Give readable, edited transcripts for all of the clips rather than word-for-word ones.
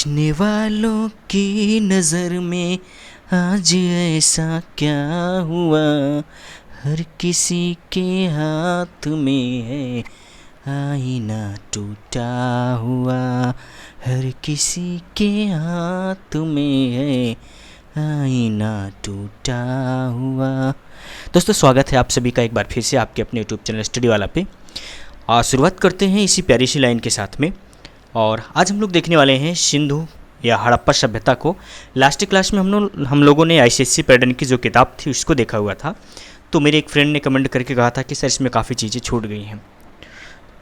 देखने वालों की नज़र में आज ऐसा क्या हुआ, हर किसी के हाथ में है आईना टूटा हुआ, हर किसी के हाथ में है आईना टूटा हुआ। दोस्तों, स्वागत है आप सभी का एक बार फिर से आपके अपने यूट्यूब चैनल स्टडी वाला पे। शुरुआत करते हैं इसी प्यारी सी लाइन के साथ में। और आज हम लोग देखने वाले हैं सिंधु या हड़प्पा सभ्यता को। लास्ट क्लास में हम लोगों ने आईसीएससी पैटर्न की जो किताब थी उसको देखा हुआ था। तो मेरे एक फ्रेंड ने कमेंट करके कहा था कि सर इसमें काफ़ी चीज़ें छूट गई हैं।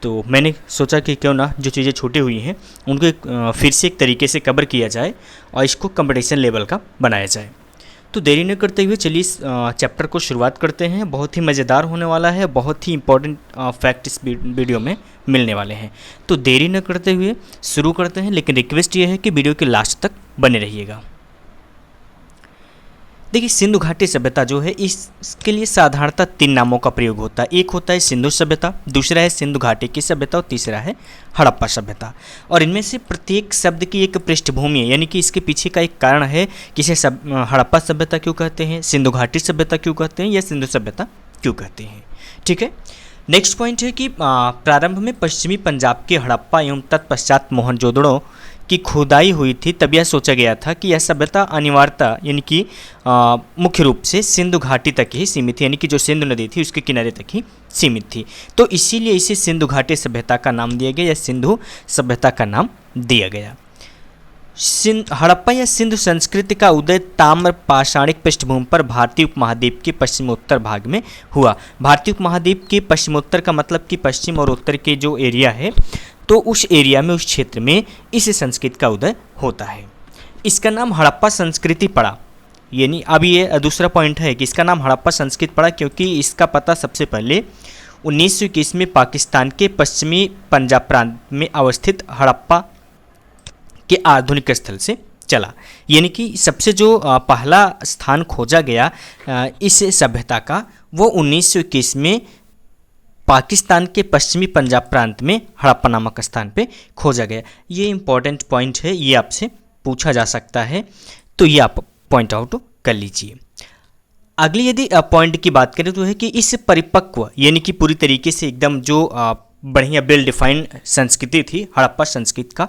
तो मैंने सोचा कि क्यों ना जो चीज़ें छूटी हुई हैं उनको फिर से एक तरीके से कवर किया जाए और इसको कंपटीशन लेवल का बनाया जाए। तो देरी न करते हुए चलिए इस चैप्टर को शुरुआत करते हैं। बहुत ही मज़ेदार होने वाला है, बहुत ही इंपॉर्टेंट फैक्ट इस वीडियो में मिलने वाले हैं। तो देरी न करते हुए शुरू करते हैं, लेकिन रिक्वेस्ट ये है कि वीडियो के लास्ट तक बने रहिएगा। देखिए, सिंधु घाटी सभ्यता जो है इसके लिए साधारणतः 3 नामों का प्रयोग होता है। एक होता है सिंधु सभ्यता, दूसरा है सिंधु घाटी की सभ्यता और तीसरा है हड़प्पा सभ्यता। और इनमें से प्रत्येक शब्द की एक पृष्ठभूमि है, यानी कि इसके पीछे का एक कारण है कि इसे हड़प्पा सभ्यता क्यों कहते हैं, सिंधु घाटी सभ्यता क्यों कहते हैं या सिंधु सभ्यता क्यों कहते हैं। ठीक है, नेक्स्ट पॉइंट है कि प्रारंभ में पश्चिमी पंजाब के हड़प्पा एवं तत्पश्चात मोहनजोदड़ो की खुदाई हुई थी। तब यह सोचा गया था कि यह सभ्यता अनिवार्यता यानी कि मुख्य रूप से सिंधु घाटी तक ही सीमित थी, यानी कि जो सिंधु नदी थी उसके किनारे तक ही सीमित थी। तो इसीलिए इसे सिंधु घाटी सभ्यता का नाम दिया गया या सिंधु सभ्यता का नाम दिया गया। हड़प्पा या सिंधु संस्कृति का उदय ताम्र पाषाणिक पृष्ठभूमि पर भारतीय उपमहाद्वीप के पश्चिमोत्तर भाग में हुआ। भारतीय उपमहाद्वीप के पश्चिमोत्तर का मतलब कि पश्चिम और उत्तर के जो एरिया है, तो उस एरिया में, उस क्षेत्र में इस संस्कृति का उदय होता है। इसका नाम हड़प्पा संस्कृति पड़ा, यानी अब ये दूसरा पॉइंट है कि इसका नाम हड़प्पा संस्कृति पड़ा क्योंकि इसका पता सबसे पहले 1921 में पाकिस्तान के पश्चिमी पंजाब प्रांत में अवस्थित हड़प्पा के आधुनिक स्थल से चला। यानी कि सबसे जो पहला स्थान खोजा गया इस सभ्यता का, वो 1921 में पाकिस्तान के पश्चिमी पंजाब प्रांत में हड़प्पा नामक स्थान पे खोजा गया। ये इंपॉर्टेंट पॉइंट है, ये आपसे पूछा जा सकता है, तो ये आप पॉइंट आउट कर लीजिए। अगली यदि पॉइंट की बात करें तो है कि इस परिपक्व यानी कि पूरी तरीके से एकदम जो बढ़िया वेल डिफाइंड संस्कृति थी हड़प्पा संस्कृति का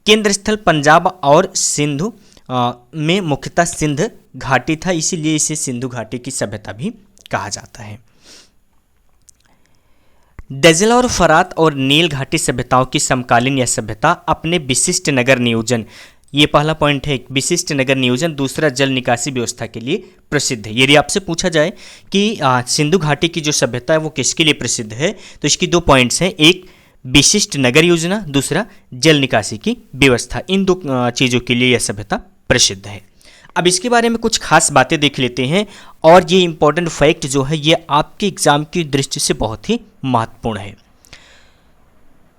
केंद्र स्थल पंजाब और सिंधु में मुख्यतः सिंध घाटी था, इसीलिए इसे सिंधु घाटी की सभ्यता भी कहा जाता है। दजला और फरात और नील घाटी सभ्यताओं की समकालीन यह सभ्यता अपने विशिष्ट नगर नियोजन, ये पहला पॉइंट है, विशिष्ट नगर नियोजन, दूसरा जल निकासी व्यवस्था के लिए प्रसिद्ध है। यदि आपसे पूछा जाए कि सिंधु घाटी की जो सभ्यता है वो किसके लिए प्रसिद्ध है, तो इसकी 2 पॉइंट्स हैं, एक विशिष्ट नगर योजना, दूसरा जल निकासी की व्यवस्था। इन 2 चीज़ों के लिए यह सभ्यता प्रसिद्ध है। अब इसके बारे में कुछ खास बातें देख लेते हैं, और ये इंपॉर्टेंट फैक्ट जो है ये आपके एग्जाम की दृष्टि से बहुत ही महत्वपूर्ण है।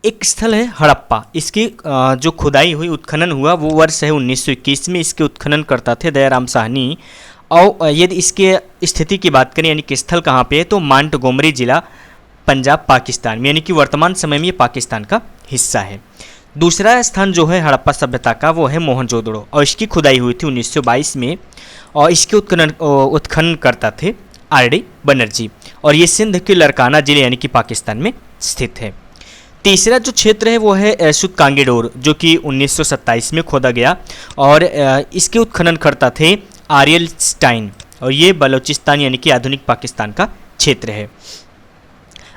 एक स्थल है हड़प्पा, इसकी जो खुदाई हुई, उत्खनन हुआ, वो वर्ष है 1921 में। इसके उत्खनन करता थे दयाराम साहनी। और यदि इसके स्थिति की बात करें यानी कि स्थल कहाँ पे है, तो मांटगोमरी जिला पंजाब पाकिस्तान में, यानी कि वर्तमान समय में ये पाकिस्तान का हिस्सा है। दूसरा स्थान जो है हड़प्पा सभ्यता का वो है मोहनजोदड़ो, और इसकी खुदाई हुई थी 1922 में, और इसके उत्खनन करता थे आर.डी. बनर्जी, और ये सिंध के लड़काना जिले यानी कि पाकिस्तान में स्थित है। तीसरा जो क्षेत्र है वो है सुतकांगीडोर, जो कि 1927 में खोदा गया, और इसके उत्खनन करता थे आरियल स्टाइन, और ये बलोचिस्तान यानी कि आधुनिक पाकिस्तान का क्षेत्र है।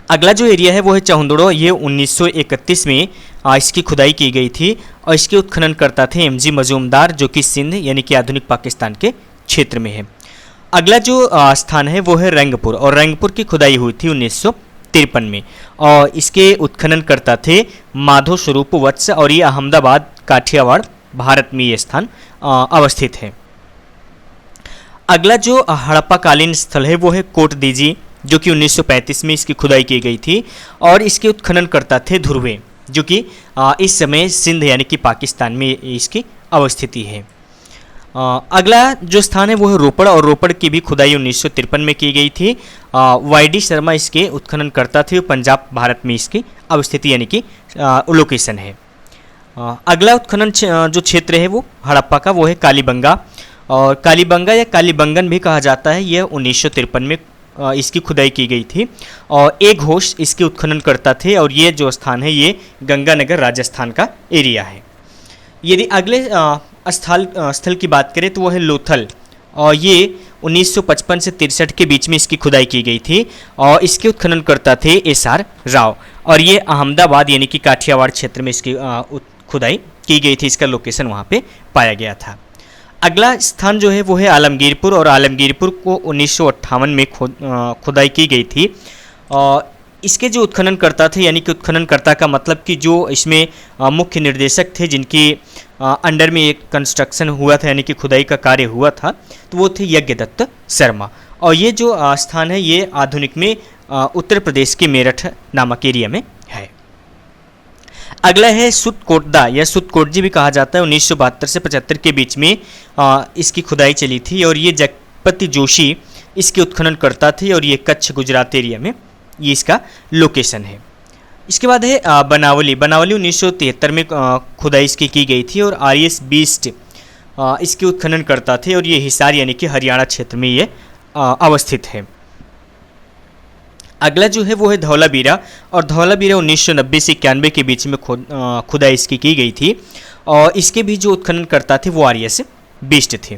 अगला जो एरिया है वो है चहुंदड़ो, ये 1931 में इसकी खुदाई की गई थी, और इसके उत्खनन करता थे एम.जी. मजूमदार, जो कि सिंध यानी कि आधुनिक पाकिस्तान के क्षेत्र में है। अगला जो स्थान है वो है रंगपुर, और रंगपुर की खुदाई हुई थी 1953 में, और इसके उत्खनन करता थे माधो स्वरूप वत्स, और ये अहमदाबाद काठियावाड़ भारत में ये स्थान अवस्थित है। अगला जो हड़प्पाकालीन स्थल है वो है कोट दीजी, जो कि 1935 में इसकी खुदाई की गई थी, और इसके उत्खनन करता थे ध्रुवे, जो कि इस समय सिंध यानी कि पाकिस्तान में इसकी अवस्थिति है। अगला जो स्थान है वो है रोपड़, और रोपड़ की भी खुदाई 1953 में की गई थी। वाई.डी. शर्मा इसके उत्खनन करता थे, पंजाब भारत में इसकी अवस्थिति यानी कि लोकेशन है। अगला उत्खनन जो क्षेत्र है वो हड़प्पा का, वो है कालीबंगा। और कालीबंगा या कालीबंगन भी कहा जाता है। यह 1953 में इसकी खुदाई की गई थी और एक घोष इसके उत्खनन करता थे। और ये जो स्थान है ये गंगानगर राजस्थान का एरिया है। यदि अगले स्थल की बात करें तो वो है लोथल, और ये 1955 से 63 के बीच में इसकी खुदाई की गई थी और इसके उत्खनन करता थे SR राव। और ये अहमदाबाद यानी कि काठियावाड़ क्षेत्र में इसकी खुदाई की गई थी। इसका लोकेशन वहाँ पे पाया गया था। अगला स्थान जो है वो है आलमगीरपुर, और आलमगीरपुर को 1958 में खुदाई की गई थी। और इसके जो उत्खननकर्ता थे, यानी कि उत्खननकर्ता का मतलब कि जो इसमें मुख्य निर्देशक थे जिनकी अंडर में एक कंस्ट्रक्शन हुआ था, यानी कि खुदाई का कार्य हुआ था, तो वो थे यज्ञदत्त शर्मा। और ये जो स्थान है ये आधुनिक में उत्तर प्रदेश के मेरठ नामक एरिया में है। अगला है सुतकोटदा या सुतकोटजी भी कहा जाता है। 1972 से 75 के बीच में इसकी खुदाई चली थी और ये जगपति जोशी इसके उत्खनन करता थे और ये कच्छ गुजरात एरिया में ये इसका लोकेशन है। इसके बाद है बनावली। बनावली 1973 में खुदाई इसकी की गई थी और RS बीस्ट इसके उत्खनन करता थे और ये हिसार यानी कि हरियाणा क्षेत्र में ये अवस्थित है। अगला जो है वो है धौलावीरा, और धौलावीरा 1990 से 91 के बीच में खुदाई इसकी की गई थी और इसके भी जो उत्खनन करता थे वो RS बीस्ट थे।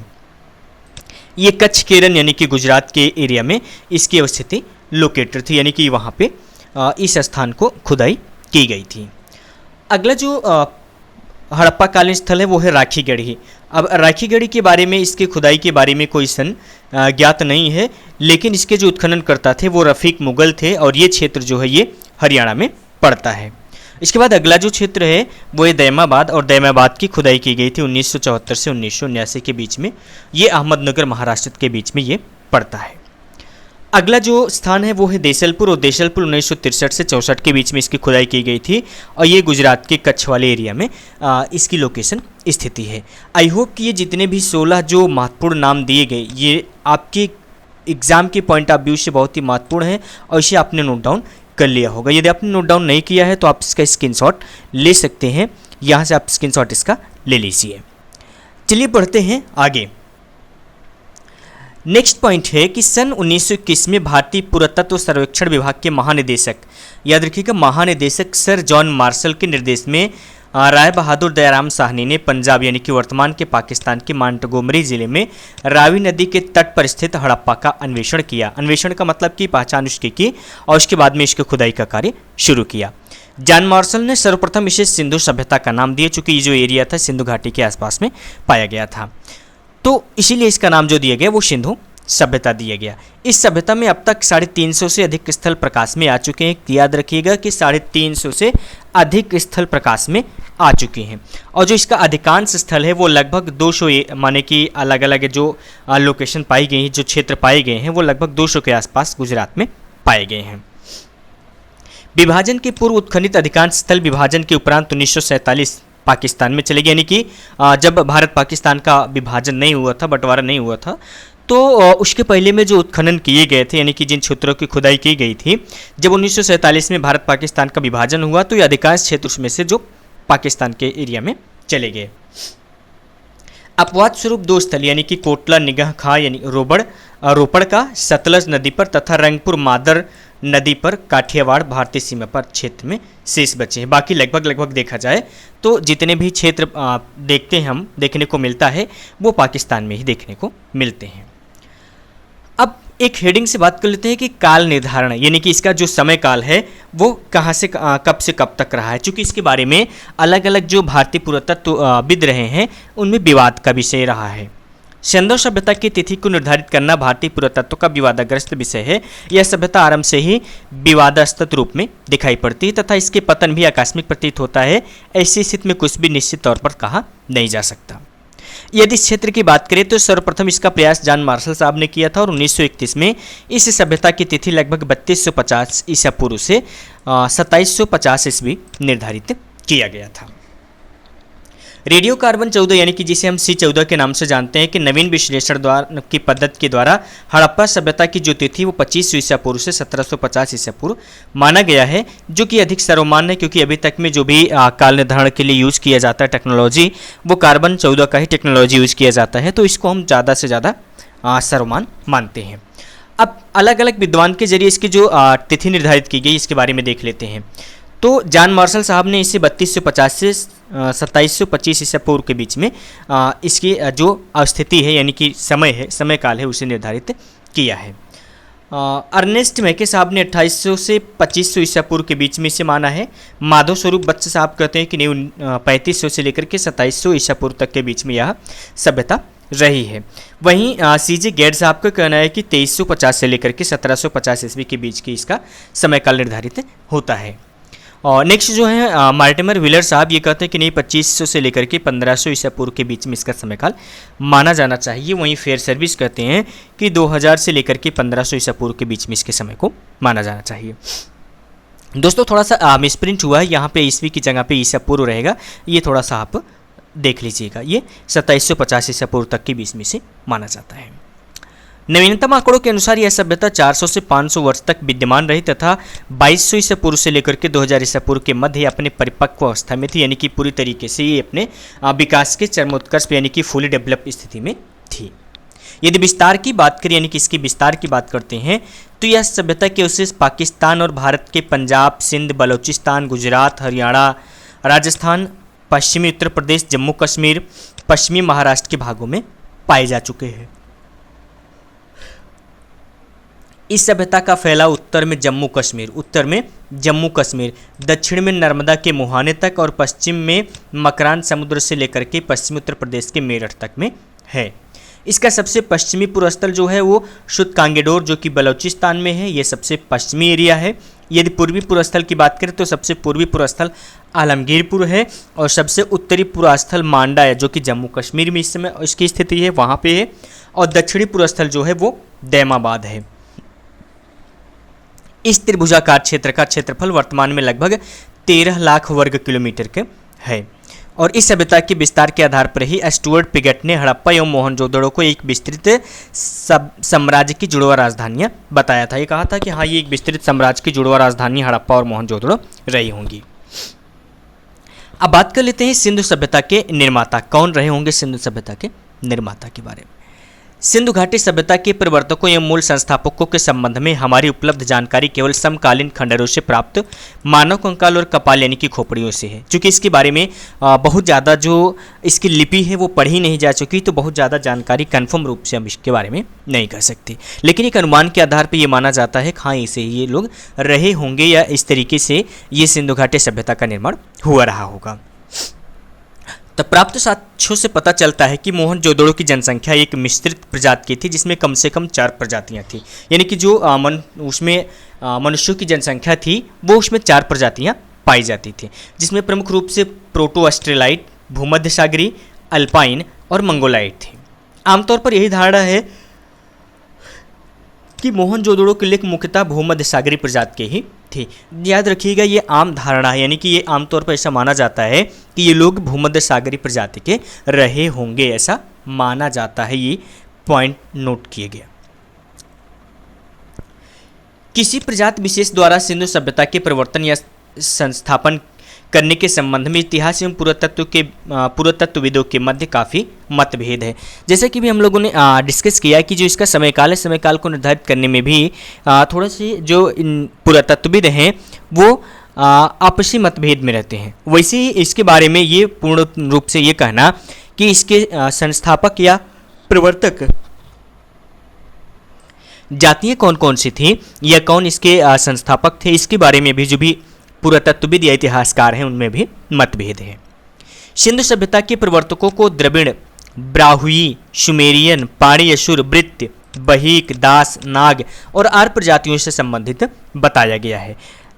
ये कच्छ केरन यानी कि गुजरात के एरिया में इसकी अवस्थिति लोकेटेड थी, यानी कि वहाँ पे इस स्थान को खुदाई की गई थी। अगला जो हड़प्पा कालीन स्थल है वो है राखीगढ़ी। अब राखीगढ़ी के बारे में, इसके खुदाई के बारे में कोई सन ज्ञात नहीं है, लेकिन इसके जो उत्खनन करता थे वो रफ़ीक मुगल थे और ये क्षेत्र जो है ये हरियाणा में पड़ता है। इसके बाद अगला जो क्षेत्र है वो है दैमाबाद, और दैमाबाद की खुदाई की गई थी 1974 से 1979 के बीच में। ये अहमदनगर महाराष्ट्र के बीच में ये पड़ता है। अगला जो स्थान है वो है देसलपुर, और देसलपुर 1963 से 64 के बीच में इसकी खुदाई की गई थी और ये गुजरात के कच्छ वाले एरिया में इसकी लोकेशन स्थिति है। आई होप कि ये जितने भी 16 जो महत्वपूर्ण नाम दिए गए ये आपके एग्ज़ाम के पॉइंट ऑफ व्यू से बहुत ही महत्वपूर्ण है और इसे आपने नोट डाउन कर लिया होगा। यदि आपने नोट डाउन नहीं किया है तो आप इसका स्क्रीनशॉट ले सकते हैं, यहाँ से आप स्क्रीनशॉट इसका ले लीजिए। चलिए बढ़ते हैं आगे। नेक्स्ट पॉइंट है कि सन 1921 में भारतीय पुरातत्व सर्वेक्षण विभाग के महानिदेशक, याद रखिएगा महानिदेशक सर जॉन मार्शल के निर्देश में राय बहादुर दयाराम साहनी ने पंजाब यानी कि वर्तमान के पाकिस्तान के मांटगोमरी जिले में रावी नदी के तट पर स्थित हड़प्पा का अन्वेषण किया। अन्वेषण का मतलब कि पहचान उसकी की और उसके बाद में इसके खुदाई का कार्य शुरू किया। जॉन मार्शल ने सर्वप्रथम इसे सिंधु सभ्यता का नाम दिया, चूंकि ये जो एरिया था सिंधु घाटी के आसपास में पाया गया था, तो इसीलिए इसका नाम जो दिया गया वो सिंधु सभ्यता दिया गया। इस सभ्यता में अब तक 350 से अधिक स्थल प्रकाश में आ चुके हैं। याद रखिएगा कि 350 से अधिक स्थल प्रकाश में आ चुके हैं और जो इसका अधिकांश स्थल है वो लगभग 200 माने कि अलग अलग जो लोकेशन पाई गई हैं, जो क्षेत्र पाए गए हैं वो लगभग 200 के आसपास गुजरात में पाए गए हैं। विभाजन के पूर्व उत्खनित अधिकांश स्थल विभाजन के उपरांत 1947 पाकिस्तान में चले गए, यानी कि जब भारत पाकिस्तान का विभाजन नहीं हुआ था, बंटवारा नहीं हुआ था, तो उसके पहले में जो उत्खनन किए गए थे, यानी कि जिन क्षेत्रों की खुदाई की गई थी, जब 1947 में भारत पाकिस्तान का विभाजन हुआ तो ये अधिकांश क्षेत्र उसमें से जो पाकिस्तान के एरिया में चले गए। अपवाद स्वरूप 2 स्थल यानी कि कोटला निगाह खां यानी रोपड़ का सतलज नदी पर तथा रंगपुर मादर नदी पर काठियावाड़ भारतीय सीमा पर क्षेत्र में शेष बचे हैं। बाकी लगभग देखा जाए तो जितने भी क्षेत्र देखने को मिलता है वो पाकिस्तान में ही देखने को मिलते हैं। अब एक हेडिंग से बात कर लेते हैं कि काल निर्धारण, यानी कि इसका जो समय काल है वो कहाँ से कब तक रहा है। चूँकि इसके बारे में अलग अलग जो भारतीय पुरातत्वविद रहे हैं उनमें विवाद का विषय रहा है। सिंधु सभ्यता की तिथि को निर्धारित करना भारतीय पुरातत्व का विवादग्रस्त विषय है। यह सभ्यता आरंभ से ही विवादास्पद रूप में दिखाई पड़ती है तथा इसके पतन भी आकस्मिक प्रतीत होता है। ऐसी स्थिति में कुछ भी निश्चित तौर पर कहा नहीं जा सकता। यदि इस क्षेत्र की बात करें तो सर्वप्रथम इसका प्रयास जॉन मार्शल साहब ने किया था और 1931 में इस सभ्यता की तिथि लगभग 3250 ईसा पूर्व से 2750 ईस्वी निर्धारित किया गया था। रेडियो कार्बन 14 यानी कि जिसे हम C14 के नाम से जानते हैं कि नवीन विश्लेषण द्वारा की पद्धति के द्वारा हड़प्पा सभ्यता की जो तिथि वो 2500 ईसा पूर्व से 1750 ईसा पूर्व माना गया है, जो कि अधिक सर्वमान्य है क्योंकि अभी तक में जो भी काल निर्धारण के लिए यूज़ किया जाता है टेक्नोलॉजी वो कार्बन 14 का ही टेक्नोलॉजी यूज़ किया जाता है, तो इसको हम ज़्यादा से ज़्यादा सर्वमान मानते हैं। अब अलग अलग विद्वान के जरिए इसकी जो तिथि निर्धारित की गई इसके बारे में देख लेते हैं। तो जॉन मार्शल साहब ने इसे 3250 से 2725 ईसा पूर्व के बीच में इसकी जो स्थिति है यानी कि समय काल है उसे निर्धारित किया है। अर्नेस्ट मैके साहब ने 2800 से 2500 ईसा पूर्व के बीच में इसे माना है। माधव स्वरूप बच्चे साहब कहते हैं कि नहीं 3500 से लेकर के 2700 ईसा पूर्व तक के बीच में यह सभ्यता रही है। वहीं CJ गेड साहब का कहना है कि 2350 से लेकर के 1750 ईस्वी के बीच की इसका समय काल निर्धारित होता है। और नेक्स्ट जो है मार्टिमर व्हीलर साहब ये कहते हैं कि नहीं 2500 से लेकर के 1500 ईसा पूर्व के बीच में इसका समयकाल माना जाना चाहिए। वहीं फेयर सर्विस कहते हैं कि 2000 से लेकर के 1500 ईसा पूर्व के बीच में इसके समय को माना जाना चाहिए। दोस्तों थोड़ा सा मिसप्रिंट हुआ है, यहाँ पे ईस्वी की जगह पे ईसा पूर्व रहेगा, ये थोड़ा सा आप देख लीजिएगा। ये 2750 ईसा पूर्व तक के बीच में से माना जाता है। नवीनतम आंकड़ों के अनुसार यह सभ्यता 400 से 500 वर्ष तक विद्यमान रही तथा 2200 ईसा पूर्व से लेकर के 2000 ईसा पूर्व के मध्य अपने परिपक्व अवस्था में थी, यानी कि पूरी तरीके से ये अपने विकास के चरमोत्कर्ष पे यानी कि फुली डेवलप स्थिति में थी। यदि विस्तार की बात करें यानी कि इसके विस्तार की बात करते हैं तो यह सभ्यता के अवशेष पाकिस्तान और भारत के पंजाब, सिंध, बलूचिस्तान, गुजरात, हरियाणा, राजस्थान, पश्चिमी उत्तर प्रदेश, जम्मू कश्मीर, पश्चिमी महाराष्ट्र के भागों में पाए जा चुके हैं। इस सभ्यता का फैलाव उत्तर में जम्मू कश्मीर, दक्षिण में नर्मदा के मुहाने तक और पश्चिम में मकरान समुद्र से लेकर के पश्चिमी उत्तर प्रदेश के मेरठ तक में है। इसका सबसे पश्चिमी पूर्वस्थल जो है वो शुद्ध कांगेडोर जो कि बलूचिस्तान में है, ये सबसे पश्चिमी एरिया है। यदि पूर्वी पूर्वस्थल की बात करें तो सबसे पूर्वी पूर्वस्थल आलमगीरपुर है और सबसे उत्तरी पूर्वस्थल मांडा है जो कि जम्मू कश्मीर में इस समय इसकी स्थिति है, वहाँ पे है। और दक्षिणी पूर्वस्थल जो है वो दैमाबाद है। इस त्रिभुजाकार क्षेत्र का क्षेत्रफल वर्तमान में लगभग 13 लाख वर्ग किलोमीटर के है और इस सभ्यता के विस्तार के आधार पर ही स्टुअर्ट पिगेट ने हड़प्पा एवं मोहनजोदड़ो को एक विस्तृत साम्राज्य की जुड़वा राजधानियां बताया था। ये कहा था कि हाँ ये एक विस्तृत साम्राज्य की जुड़वा राजधानी हड़प्पा और मोहनजोदड़ो रही होंगी। अब बात कर लेते हैं सिंधु सभ्यता के निर्माता कौन रहे होंगे। सिंधु सभ्यता के निर्माता के बारे में सिंधु घाटी सभ्यता के प्रवर्तकों एवं मूल संस्थापकों के संबंध में हमारी उपलब्ध जानकारी केवल समकालीन खंडहरों से प्राप्त मानव कंकाल और कपाल यानी कि खोपड़ियों से है। चूँकि इसके बारे में बहुत ज़्यादा जो इसकी लिपि है वो पढ़ी नहीं जा चुकी, तो बहुत ज़्यादा जानकारी कन्फर्म रूप से हम इसके बारे में नहीं कर सकते। लेकिन एक अनुमान के आधार पर ये माना जाता है कि हाँ इसे ये लोग रहे होंगे या इस तरीके से ये सिंधु घाटी सभ्यता का निर्माण हुआ रहा होगा। तो प्राप्त साक्ष्यों से पता चलता है कि मोहनजोदड़ो की जनसंख्या एक मिश्रित प्रजाति की थी जिसमें कम से कम 4 प्रजातियां थी, यानी कि जो उसमें मनुष्यों की जनसंख्या थी वो उसमें 4 प्रजातियां पाई जाती थी, जिसमें प्रमुख रूप से प्रोटो ऑस्ट्रेलाइट, भूमध्य सागरी, अल्पाइन और मंगोलाइट थी। आमतौर पर यही धारणा है कि मोहनजोदड़ो के लेख मुख्यतः भूमध्य सागरी प्रजाति के ही थी। याद रखिएगा ये आम धारणा है, यानी कि ये आमतौर पर ऐसा माना जाता है कि ये लोग भूमध्य सागरी प्रजाति के रहे होंगे, ऐसा माना जाता है। ये पॉइंट नोट किए गया। किसी प्रजाति विशेष द्वारा सिंधु सभ्यता के प्रवर्तन या संस्थापन करने के संबंध में इतिहास एवं पुरातत्वविदों के मध्य काफ़ी मतभेद है। जैसे कि भी हम लोगों ने डिस्कस किया कि जो इसका समयकाल है, समयकाल को निर्धारित करने में भी थोड़ा सी जो पुरातत्वविद हैं वो आपसी मतभेद में रहते हैं। वैसे ही इसके बारे में ये पूर्ण रूप से ये कहना कि इसके संस्थापक या प्रवर्तक जातियाँ कौन कौन सी थी या कौन इसके संस्थापक थे, इसके बारे में भी जो भी पुरातत्वविद या इतिहासकार हैं उनमें भी मतभेद है। सिंधु सभ्यता के प्रवर्तकों को द्रविड़, ब्राहुई, सुमेरियन, पाणी असुर, वृत्य, बहीक, दास, नाग और आर प्रजातियों से संबंधित बताया गया है।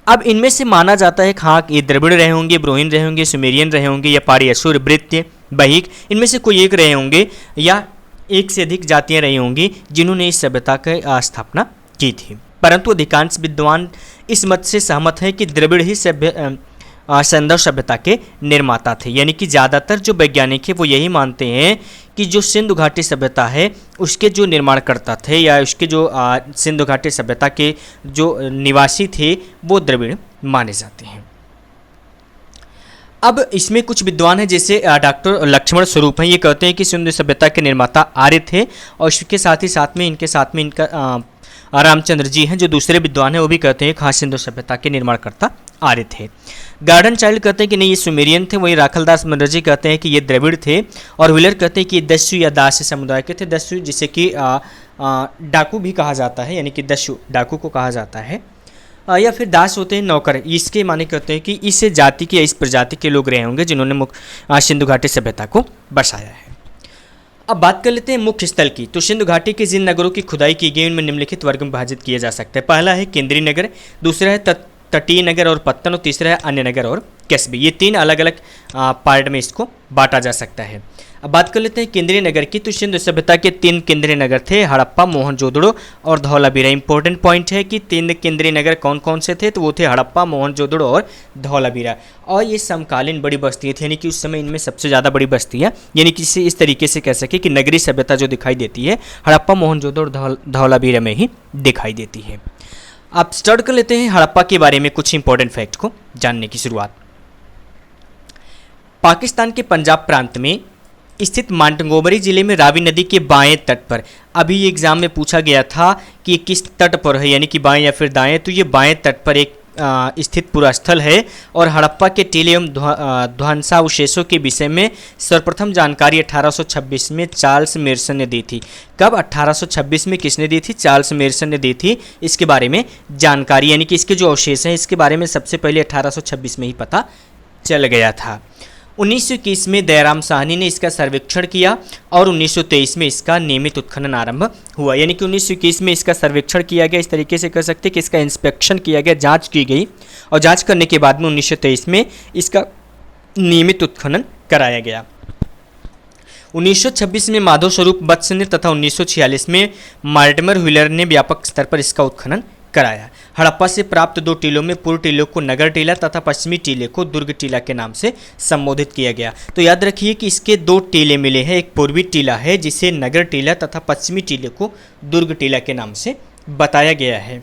अब इनमें से माना जाता है हाँ ये द्रविड़ रहे होंगे, ब्रोहिन रहे होंगे, सुमेरियन रहे होंगे या पाणी असुर, वृत्य, बहीक, इनमें से कोई एक रहे होंगे या एक से अधिक जातियाँ रही होंगी जिन्होंने इस सभ्यता की स्थापना की थी। परंतु अधिकांश विद्वान इस मत से सहमत हैं कि द्रविड़ ही सैंधव सभ्यता के निर्माता थे। यानी कि ज़्यादातर जो वैज्ञानिक है वो यही मानते हैं कि जो सिंधु घाटी सभ्यता है उसके जो निर्माणकर्ता थे या उसके जो सिंधु घाटी सभ्यता के जो निवासी थे वो द्रविड़ माने जाते हैं। अब इसमें कुछ विद्वान हैं जैसे डॉक्टर लक्ष्मण स्वरूप हैं, ये कहते हैं कि सिंधु सभ्यता के निर्माता आर्य थे और इसके साथ में इनका रामचंद्र जी हैं जो दूसरे विद्वान हैं वो भी कहते हैं कि हाँ सिंधु सभ्यता के निर्माणकर्ता आर्य थे। गार्डन चाइल्ड कहते हैं कि नहीं ये सुमेरियन थे, वहीं राखलदास बनर्जी कहते हैं कि ये द्रविड़ थे और व्हीलर कहते हैं कि ये दस्यु या दास्य समुदाय के थे। दस्यु जिसे कि डाकू भी कहा जाता है, यानी कि दस्यु डाकू को कहा जाता है, या फिर दास होते हैं नौकर। इसके माने कहते हैं कि इस जाति के या इस प्रजाति के लोग रहे होंगे जिन्होंने सिंधु घाटी सभ्यता को बसाया है। अब बात कर लेते हैं मुख्य स्थल की। तो सिंधु घाटी के जिन नगरों की खुदाई की गई उनमें निम्नलिखित वर्ग में विभाजित किया जा सकता है। पहला है केंद्रीय नगर, दूसरा है तटीय नगर और पत्तन, और तीसरा है अन्य नगर और कस्बे। ये तीन अलग अलग पार्ट में इसको बांटा जा सकता है। अब बात कर लेते हैं केंद्रीय नगर की। तो सिंधु सभ्यता के 3 केंद्रीय नगर थे, हड़प्पा, मोहनजोदड़ो और धौलावीरा। इंपॉर्टेंट पॉइंट है कि 3 केंद्रीय नगर कौन कौन से थे, तो वो थे हड़प्पा, मोहनजोदड़ो और धौलावीरा। और ये समकालीन बड़ी बस्तियाँ थी, यानी कि उस समय इनमें सबसे ज़्यादा बड़ी बस्तियाँ, यानी कि इसे इस तरीके से कह सके कि नगरीय सभ्यता जो दिखाई देती है हड़प्पा, मोहनजोदड़ो और धौलावीरा में ही दिखाई देती है। आप स्टार्ट कर लेते हैं हड़प्पा के बारे में कुछ इंपॉर्टेंट फैक्ट को जानने की शुरुआत। पाकिस्तान के पंजाब प्रांत में स्थित मांटगोमरी जिले में रावी नदी के बाएं तट पर, अभी एग्जाम में पूछा गया था कि किस तट पर है, यानी कि बाएं या फिर दाएं, तो ये बाएं तट पर एक स्थित पूरा स्थल है। और हड़प्पा के टीले एवं ध्वंसावशेषों के विषय में सर्वप्रथम जानकारी 1826 में चार्ल्स मेयरसन ने दी थी। कब? 1826 में किसने दी थी? चार्ल्स मेयरसन ने दी थी इसके बारे में जानकारी, यानी कि इसके जो अवशेष हैं इसके बारे में सबसे पहले 1826 में ही पता चल गया था। 1921 में दयाराम साहनी ने इसका सर्वेक्षण किया और 1923 में इसका नियमित उत्खनन आरंभ हुआ। यानी कि 1921 में इसका सर्वेक्षण किया गया, इस तरीके से कह सकते हैं कि इसका इंस्पेक्शन किया गया, जांच की गई और जांच करने के बाद में 1923 में इसका नियमित उत्खनन कराया गया। 1926 में माधव स्वरूप वत्स ने तथा 1946 में मार्टिमर व्हीलर ने व्यापक स्तर पर इसका उत्खनन कराया। हड़प्पा से प्राप्त 2 टीलों में पूर्व टीले को नगर टीला तथा पश्चिमी टीले को दुर्ग टीला के नाम से संबोधित किया गया। तो याद रखिए कि इसके 2 टीले मिले हैं, एक पूर्वी टीला है जिसे नगर टीला तथा पश्चिमी टीले को दुर्ग टीला के नाम से बताया गया है।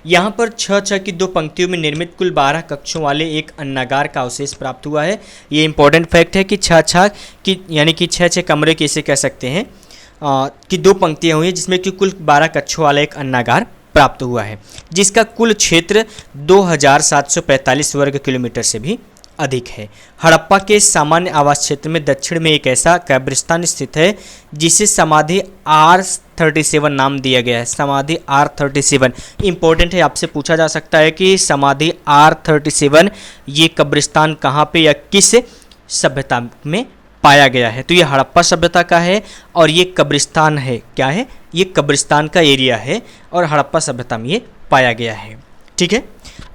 यहाँ पर 6 की 2 पंक्तियों में निर्मित कुल 12 कक्षों वाले एक अन्नागार का अवशेष प्राप्त हुआ है। ये इंपॉर्टेंट फैक्ट है कि 6 की यानी कि 6 कमरे कैसे कह सकते हैं कि 2 पंक्तियाँ हुई हैं जिसमें कि कुल 12 कक्षों वाला एक अन्नागार प्राप्त हुआ है, जिसका कुल क्षेत्र 2745 वर्ग किलोमीटर से भी अधिक है। हड़प्पा के सामान्य आवास क्षेत्र में दक्षिण में एक ऐसा कब्रिस्तान स्थित है जिसे समाधि R37 नाम दिया गया है। समाधि R37 इंपॉर्टेंट है, आपसे पूछा जा सकता है कि समाधि R37 ये कब्रिस्तान कहाँ पे या किस सभ्यता में पाया गया है। तो ये हड़प्पा सभ्यता का है और ये कब्रिस्तान है, क्या है? ये कब्रिस्तान का एरिया है और हड़प्पा सभ्यता में ये पाया गया है। ठीक है,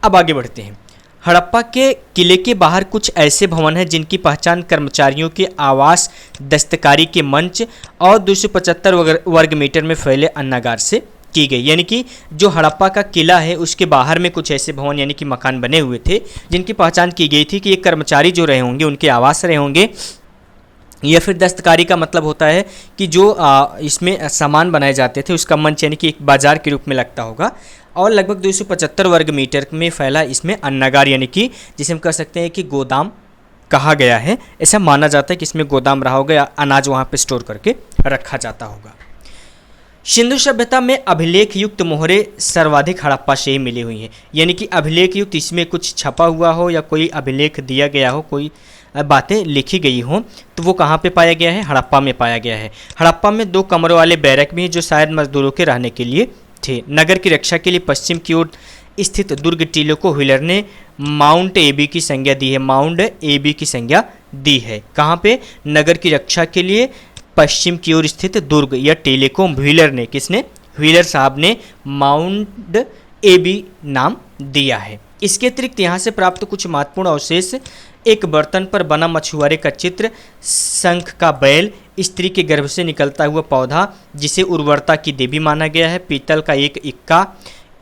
अब आगे बढ़ते हैं। हड़प्पा के किले के बाहर कुछ ऐसे भवन हैं जिनकी पहचान कर्मचारियों के आवास, दस्तकारी के मंच और 275 वर्ग मीटर में फैले अन्नागार से की गई। यानी कि जो हड़प्पा का किला है उसके बाहर में कुछ ऐसे भवन यानी कि मकान बने हुए थे जिनकी पहचान की गई थी कि ये कर्मचारी जो रहे होंगे उनके आवास रहे होंगे, या फिर दस्तकारी का मतलब होता है कि जो इसमें सामान बनाए जाते थे उसका मंच, यानी कि एक बाजार के रूप में लगता होगा। और लगभग 275 वर्ग मीटर में फैला इसमें अन्नागार, यानी कि जिसे हम कह सकते हैं कि गोदाम कहा गया है। ऐसा माना जाता है कि इसमें गोदाम रहा होगा या अनाज वहाँ पे स्टोर करके रखा जाता होगा। सिंधु सभ्यता में अभिलेख युक्त मोहरें सर्वाधिक हड़प्पा से ही मिली हुई हैं। यानी कि अभिलेख युक्त, इसमें कुछ छपा हुआ हो या कोई अभिलेख दिया गया हो, कोई बातें लिखी गई हों, तो वो कहाँ पे पाया गया है? हड़प्पा में पाया गया है। हड़प्पा में 2 कमरों वाले बैरक भी हैं जो शायद मजदूरों के रहने के लिए थे। नगर की रक्षा के लिए पश्चिम की ओर स्थित दुर्ग टीले को व्हीलर ने माउंट एबी की संज्ञा दी है। माउंट एबी की संज्ञा दी है कहाँ पे? नगर की रक्षा के लिए पश्चिम की ओर स्थित दुर्ग या टीले को व्हीलर ने, किसने? व्हीलर साहब ने माउंट एबी नाम दिया है। इसके अतिरिक्त यहाँ से प्राप्त कुछ महत्वपूर्ण अवशेष: एक बर्तन पर बना मछुआरे का चित्र, शंख का बैल, स्त्री के गर्भ से निकलता हुआ पौधा जिसे उर्वरता की देवी माना गया है, पीतल का एक इक्का,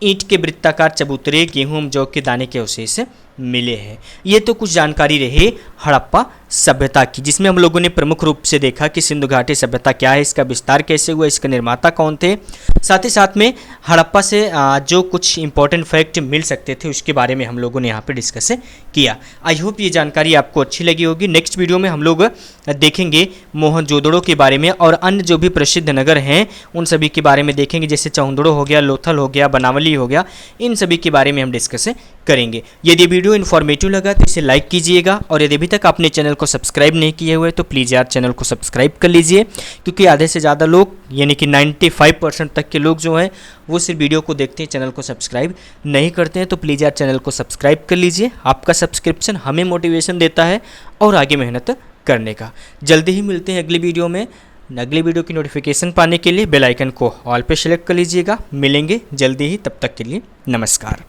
ईंट के वृत्ताकार चबूतरे, गेहूं जौ के दाने के अवशेष मिले हैं। ये तो कुछ जानकारी रही हड़प्पा सभ्यता की, जिसमें हम लोगों ने प्रमुख रूप से देखा कि सिंधु घाटी सभ्यता क्या है, इसका विस्तार कैसे हुआ, इसके निर्माता कौन थे। साथ ही साथ में हड़प्पा से जो कुछ इंपॉर्टेंट फैक्ट मिल सकते थे उसके बारे में हम लोगों ने यहाँ पे डिस्कस किया। आई होप ये जानकारी आपको अच्छी लगी होगी। नेक्स्ट वीडियो में हम लोग देखेंगे मोहनजोदड़ो के बारे में और अन्य जो भी प्रसिद्ध नगर हैं उन सभी के बारे में देखेंगे, जैसे चौंदड़ो हो गया, लोथल हो गया, बनावली हो गया, इन सभी के बारे में हम डिस्कस करेंगे। यदि वीडियो इन्फॉर्मेटिव लगा तो इसे लाइक कीजिएगा और यदि अभी तक आपने चैनल को सब्सक्राइब नहीं किए हुए तो प्लीज़ यार चैनल को सब्सक्राइब कर लीजिए, क्योंकि आधे से ज़्यादा लोग यानी कि 95% तक के लोग जो हैं वो सिर्फ वीडियो को देखते हैं, चैनल को सब्सक्राइब नहीं करते हैं। तो प्लीज़ यार चैनल को सब्सक्राइब कर लीजिए, आपका सब्सक्रिप्शन हमें मोटिवेशन देता है और आगे मेहनत करने का। जल्दी ही मिलते हैं अगली वीडियो में। अगली वीडियो की नोटिफिकेशन पाने के लिए बेल आइकन को ऑल पे सेलेक्ट कर लीजिएगा। मिलेंगे जल्दी ही, तब तक के लिए नमस्कार।